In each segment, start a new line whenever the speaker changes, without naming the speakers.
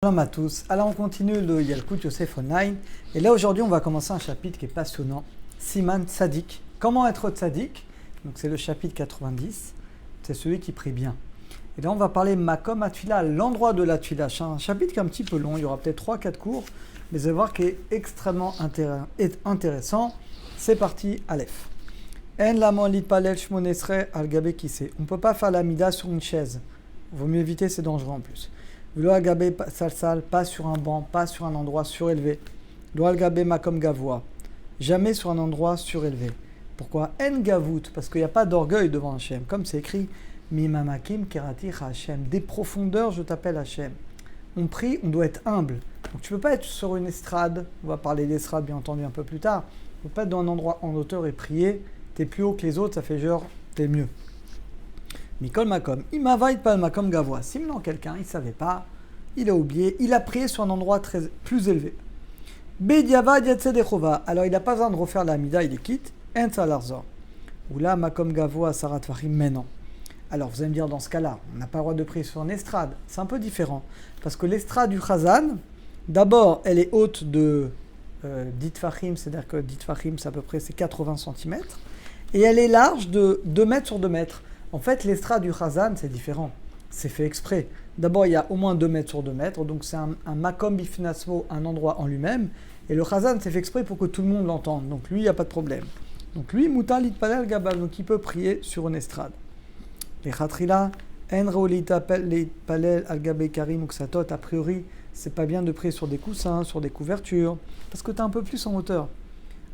Shalom à tous. Alors on continue le Yalkut Yosef Online. Et là aujourd'hui on va commencer un chapitre qui est passionnant. Siman Tzadik. Comment être Tzadik? Donc c'est le chapitre 90. C'est celui qui prie bien. Et là on va parler Makom Atfila, l'endroit de la Tfila. C'est un chapitre qui est un petit peu long. Il y aura peut-être 3-4 cours. Mais vous allez voir qu'il est extrêmement intéressant. C'est parti, Aleph. En lamon litpalel shmonesre al gabe kise. On ne peut pas faire la mida sur une chaise. Vaut mieux éviter, c'est dangereux en plus. Lo al-gabé salsal, pas sur un banc, pas sur un endroit surélevé. Lo al-gabé makom gavoa, jamais sur un endroit surélevé. Pourquoi? En gavout, parce qu'il n'y a pas d'orgueil devant Hachem. Comme c'est écrit, mimamakim kerati Hachem, des profondeurs je t'appelle Hachem. On prie, on doit être humble. Donc tu ne peux pas être sur une estrade, on va parler d'estrade bien entendu un peu plus tard. Tu ne peux pas être dans un endroit en hauteur et prier, tu es plus haut que les autres, ça fait genre, tu es mieux. Mikol Makom, Imavaït Pal Makom Gavoa. Si maintenant quelqu'un, il ne savait pas, il a oublié, il a prié sur un endroit plus élevé. Bediavad Yatzedechova. Alors il n'a pas besoin de refaire la Amida, il est quitte. En Salarzor. Ou là, Makom Gavoa Saratvarim maintenant. Alors vous allez me dire, dans ce cas-là, on n'a pas le droit de prier sur une estrade. C'est un peu différent. Parce que l'estrade du Chazan, d'abord, elle est haute de 10 Tfachim, c'est-à-dire que 10 Tfachim, c'est à peu près 80 cm. Et elle est large de 2 mètres sur 2 mètres. En fait, l'estrade du Chazan, c'est différent. C'est fait exprès. D'abord, il y a au moins 2 mètres sur 2 mètres. Donc, c'est un makom bifnasmo, un endroit en lui-même. Et le Chazan, c'est fait exprès pour que tout le monde l'entende. Donc, lui, il n'y a pas de problème. Donc, lui, Mouta litpalel gabal. Donc, il peut prier sur une estrade. Les Khatrila, en litpalel al gabe karim uksatot. A priori, c'est pas bien de prier sur des coussins, sur des couvertures. Parce que tu es un peu plus en hauteur.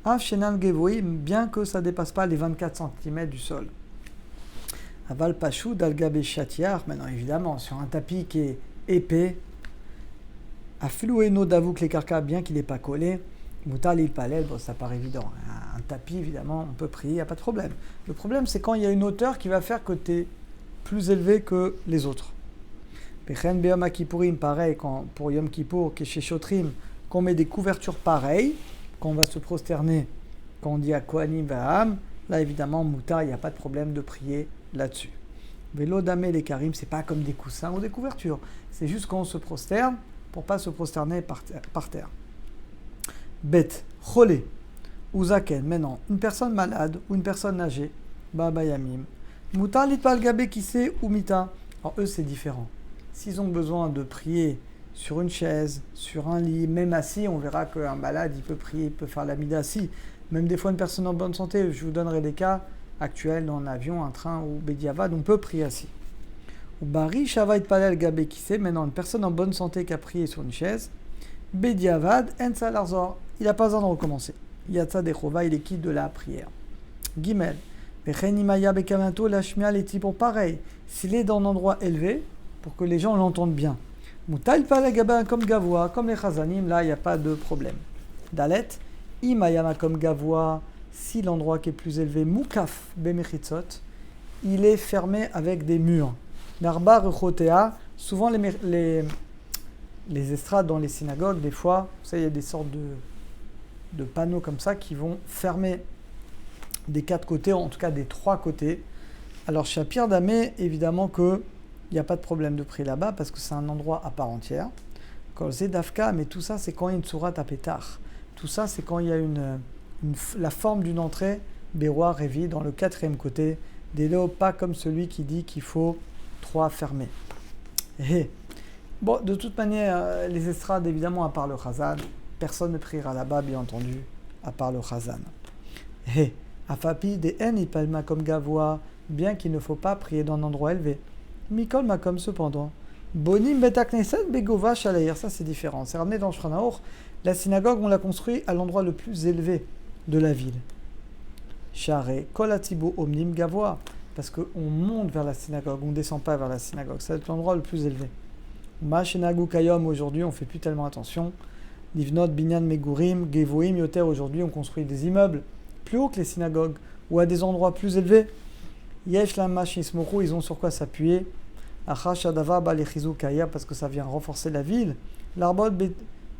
Av shenan gevoim, bien que ça ne dépasse pas les 24 cm du sol. Aval Pachou d'Algabé Chatiar, maintenant évidemment, sur un tapis qui est épais, Afloueno d'avouk les carcas, bien qu'il n'est pas collé, Moutal il palel, bon, ça paraît évident. Un tapis, évidemment, on peut prier, il n'y a pas de problème. Le problème, c'est quand il y a une hauteur qui va faire que tu es plus élevé que les autres. Pechen Be'yom Kippourim, pareil, quand, pour Yom Kippour, chez Shotrim, qu'on met des couvertures pareilles, quand on va se prosterner, quand on dit à Kohanim Vaham, là évidemment, Moutar, il n'y a pas de problème de prier là-dessus. Vélo damé les karim, c'est pas comme des coussins ou des couvertures. C'est juste quand on se prosterne pour pas se prosterner par terre. Bête, cholé, ou zaken. Maintenant, une personne malade ou une personne âgée, baba yamim. Mouta litpal gabé kissé ou mita. Alors eux c'est différent. S'ils ont besoin de prier sur une chaise, sur un lit, même assis, on verra qu'un malade il peut prier, il peut faire la mida assis. Même des fois une personne en bonne santé, je vous donnerai des cas actuel dans un avion, un train ou Bediavad, on peut prier assis. Ou Bari Shavait Palel Gabé qui sait, maintenant une personne en bonne santé qui a prié sur une chaise, Bediavad En Salarzor, il n'a pas besoin de recommencer. Yatsa Dechova, il est quitte de la prière. Gimel, Bechenimaya Bekamanto, la Shmial est pour pareil, s'il est dans un endroit élevé, pour que les gens l'entendent bien. Moutal Palel Gabé comme Gavoa, comme les Chazanim, là il n'y a pas de problème. Dalet, Imayama comme Gavoa, si l'endroit qui est plus élevé, Moukaf Bemechitzot, il est fermé avec des murs. Narba Rechotea, souvent les estrades dans les synagogues, des fois, vous savez, il y a des sortes de panneaux comme ça qui vont fermer des 4 côtés, en tout cas des 3 côtés. Alors chez Pierre Damé, évidemment qu'il n'y a pas de problème de prier là-bas parce que c'est un endroit à part entière. Quand Zedafka, mais tout ça c'est quand il y a une sourate à pétard. Tout ça c'est quand il y a la forme d'une entrée, Béroua Révi, dans le 4e côté, des lots, pas comme celui qui dit qu'il faut 3 fermés. Et, bon, de toute manière, les estrades, évidemment, à part le Chazan, personne ne priera là-bas, bien entendu, à part le Chazan. Et, Afapi, des haines, il palma comme Gavoa, bien qu'il ne faut pas prier dans un endroit élevé. Mikol Makom, cependant. Bonim Betakneset Begova Shalaïr, ça c'est différent. C'est ramené dans Shulchan. La synagogue, on l'a construit à l'endroit le plus élevé de la ville. Charé, Kolatibo Omnim Gavoa, parce qu'on monte vers la synagogue, on ne descend pas vers la synagogue, c'est l'endroit le plus élevé. Mashenagu Kayom, aujourd'hui, on ne fait plus tellement attention. Livnot Binyan Megurim, Gevoim Yoter, aujourd'hui, on construit des immeubles plus hauts que les synagogues, ou à des endroits plus élevés. Yesh Lam Mashismoku, ils ont sur quoi s'appuyer. Achash Adava Balechizu Kaya, parce que ça vient renforcer la ville. L'Arbot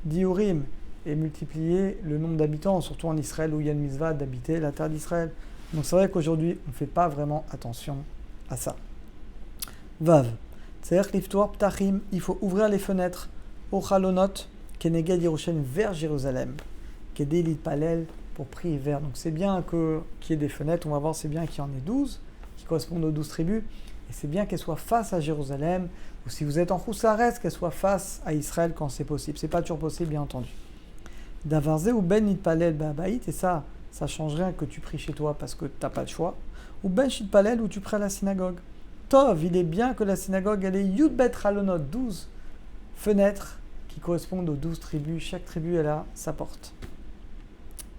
Diurim, et multiplier le nombre d'habitants, surtout en Israël où il y a une mitzvah d'habiter la terre d'Israël. Donc c'est vrai qu'aujourd'hui, on ne fait pas vraiment attention à ça. Vav. C'est-à-dire que l'iftoir ptachim, il faut ouvrir les fenêtres Au Chalonot, Keneged Yerushalayim, vers Jérusalem, Kedei Litpalel, pour prier vers. Donc c'est bien qu'il y ait des fenêtres, on va voir, c'est bien qu'il y en ait 12, qui correspondent aux 12 tribus, et c'est bien qu'elles soient face à Jérusalem, ou si vous êtes en Choussares, qu'elles soient face à Israël quand c'est possible. C'est pas toujours possible, bien entendu. Davarze ou ben Litpalel Ba'abaït, et ça change rien que tu pries chez toi parce que tu n'as pas le choix, ou ben Shitpalel, où tu pries à la synagogue. Tov, il est bien que la synagogue, elle est Yudbet Chalonot, 12 fenêtres qui correspondent aux 12 tribus. Chaque tribu, elle a sa porte.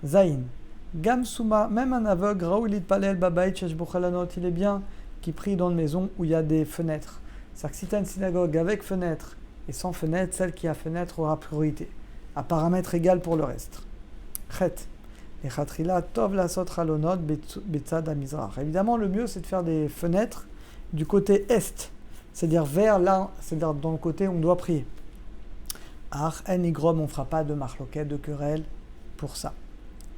Zain. Gamsuma, même un aveugle, Raoulit Palel Babaït Sheshbo Chalanot, il est bien qui prie dans une maison où il y a des fenêtres. C'est-à-dire que si tu as une synagogue avec fenêtre et sans fenêtre, celle qui a fenêtre aura priorité, à paramètre égal pour le reste. Chet. Et Chatrila, Tov la Sot Chalonot Betzad Amizrach. Évidemment, le mieux, c'est de faire des fenêtres du côté est, c'est-à-dire vers là, c'est-à-dire dans le côté où on doit prier. Ar en igrom, on ne fera pas de marloquette, de querelle pour ça.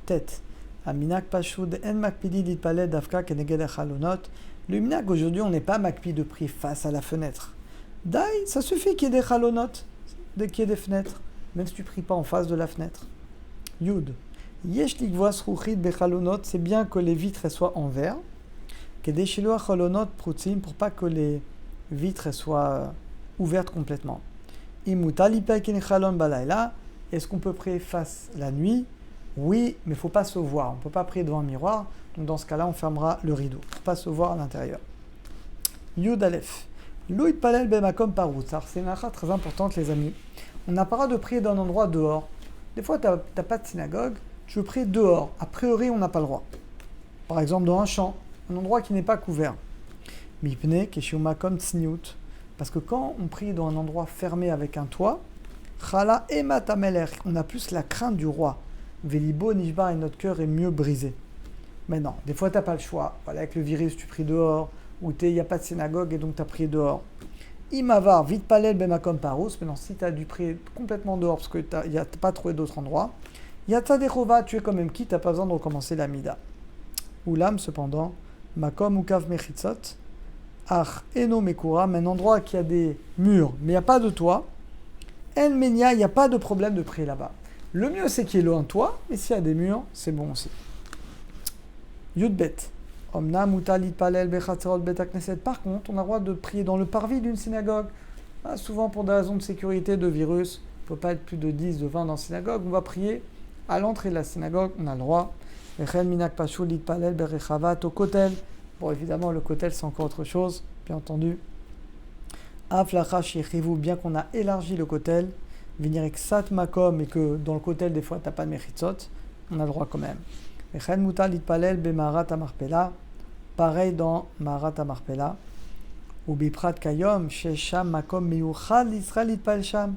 Tête. Aminak pashud en makpidi ditpaleh dafka keneged chalonot. Le minak aujourd'hui, on n'est pas makpi de prier face à la fenêtre. Dai, ça suffit qu'il y ait des chalonot, qu'il y ait des fenêtres, même si tu pries pas en face de la fenêtre. Yud. Yesh likvoas ruchit bechalonot, c'est bien que les vitres soient en verre. Kedeshilo chalonot prutzim, pour pas que les vitres soient ouvertes complètement. Est-ce qu'on peut prier face la nuit? Oui, mais il ne faut pas se voir. On ne peut pas prier devant un miroir. Donc dans ce cas-là, on fermera le rideau. Il ne faut pas se voir à l'intérieur. Yud Aleph. Louit Palel Bemakom Parout. C'est une halakha très importante, les amis. On n'a pas le droit de prier dans un endroit dehors. Des fois, tu n'as pas de synagogue. Tu veux prier dehors. A priori, on n'a pas le droit. Par exemple, dans un champ, un endroit qui n'est pas couvert. Mipne Keshumakom Tsniut. Parce que quand on prie dans un endroit fermé avec un toit, Chala et Matameler, on a plus la crainte du roi. Velibo Nishbar, et notre cœur est mieux brisé. Mais non, des fois tu n'as pas le choix. Voilà, avec le virus, tu pries dehors, ou il n'y a pas de synagogue et donc tu as prié dehors. Imavar, vite palel bemakom parous. Maintenant, si tu as dû prier complètement dehors parce que tu n'as pas trouvé d'autres endroits, Yata dechova, tu es quand même qui, tu n'as pas besoin de recommencer la mida. Oulam, cependant, makom ukav mechitzot. Ach, eno mekura, un endroit qui a des murs, mais il n'y a pas de toit. En menia, il n'y a pas de problème de prier là-bas. Le mieux, c'est qu'il y ait un toit, mais s'il y a des murs, c'est bon aussi. Yudbet. Omna mutalit palel bechatzerot betakneset. Par contre, on a le droit de prier dans le parvis d'une synagogue. Souvent, pour des raisons de sécurité, de virus, il ne peut pas être plus de 10, de 20 dans la synagogue. On va prier à l'entrée de la synagogue, on a le droit. Echel minak pashul lit palel berechavat au kotel. Bon, évidemment, le kotel, c'est encore autre chose, bien entendu. Aflacha shichivu, bien qu'on a élargi le kotel, venir avec sat makom, et que dans le kotel, des fois, tu n'as pas de mechitzot, on a le droit quand même. Echel mutal itpalel be marat amarpela, pareil dans marat amarpela. Ou biprat kayom, shesham makom miyuchad l'israël itpal sham.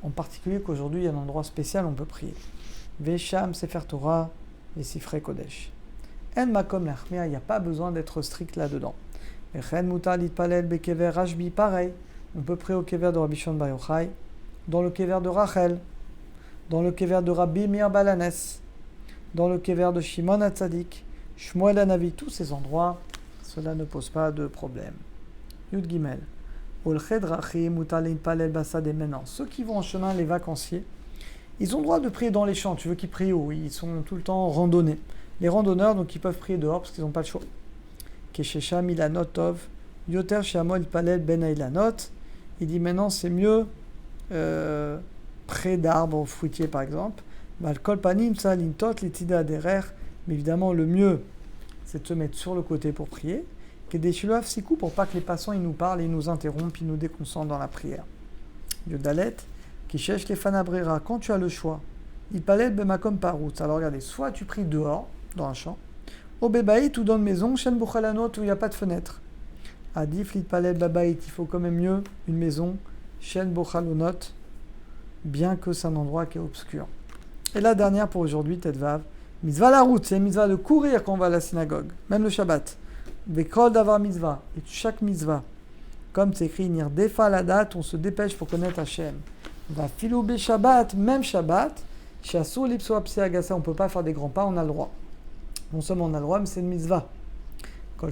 En particulier qu'aujourd'hui, il y a un endroit spécial où on peut prier. Vesham sefer Torah, et sifrei kodesh. En makom lachmia, il n'y a pas besoin d'être strict là-dedans. Echen mutal itpalel bekever rashbi, pareil. On peut prier au kever de Rabbi Shimon Bar Yochai, dans le kever de Rachel, dans le kever de Rabbi Meir Balanes, dans le kever de Shimon HaTzadik, Shmuel HaNavi, tous ces endroits, cela ne pose pas de problème. Yud Gimel. Olched Rachim mutal itpalel basad, et maintenant, ceux qui vont en chemin, les vacanciers, ils ont le droit de prier dans les champs. Tu veux qu'ils prient où? Ils sont tout le temps en randonnée. Les randonneurs, donc, ils peuvent prier dehors parce qu'ils n'ont pas le choix. Keshesha milanot tov, yoter shamol palel ben ailanot. Il dit maintenant c'est mieux près d'arbres fruitiers par exemple. Val kolpanim sa lintot litida derer. Mais évidemment le mieux c'est de se mettre sur le côté pour prier. Que des shiloaf sikou, pour pas que les passants ils nous parlent, ils nous interrompent, ils nous déconcentrent dans la prière. Yodalet kishesh lefanabrera, quand tu as le choix. Il palel bemakom parut. Alors regardez, soit tu pries dehors dans un champ, au bébaït ou dans une maison, shen buchalanot, où il n'y a pas de fenêtre. Adif lit palel babaït, il faut quand même mieux une maison, shen buchalonot, bien que c'est un endroit qui est obscur. Et la dernière pour aujourd'hui, Tetvav, mitzvah la route, c'est une mitzvah de courir quand on va à la synagogue, même le Shabbat. Vekol d'avoir mitzvah, et chaque mitzvah, comme c'est écrit, nir defa la date, on se dépêche pour connaître Hachem. Va filou be Shabbat, même Shabbat, chassou lipso apse agasa, on ne peut pas faire des grands pas, on a le droit. Non seulement on a le droit, mais c'est une mitzvah. À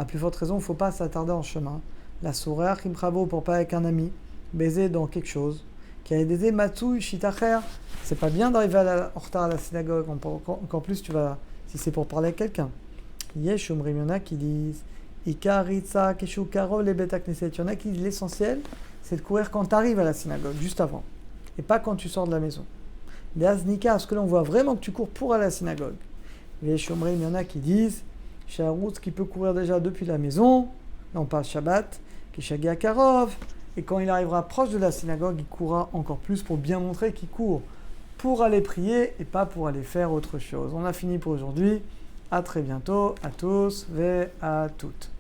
plus forte raison, il ne faut pas s'attarder en chemin. La sourire, bravo pour pas avec un ami, baiser dans quelque chose. Qui a des matsui shitacher. C'est pas bien d'arriver en retard à la synagogue. Encore plus, si c'est pour parler avec quelqu'un. Yesh Omrim, il y en a qui disent Ikaritsa Keshu Karov les Beta Knesset. Il y en a qui disent l'essentiel, c'est de courir quand tu arrives à la synagogue, juste avant. Et pas quand tu sors de la maison. Beaznika, parce que là on voit vraiment que tu cours pour aller à la synagogue. Yesh Omrim, il y en a qui disent Sharoutz qui peut courir déjà depuis la maison. Là on parle Shabbat. Kishagia Karov. Et quand il arrivera proche de la synagogue, il courra encore plus pour bien montrer qu'il court pour aller prier et pas pour aller faire autre chose. On a fini pour aujourd'hui. À très bientôt, à tous et à toutes.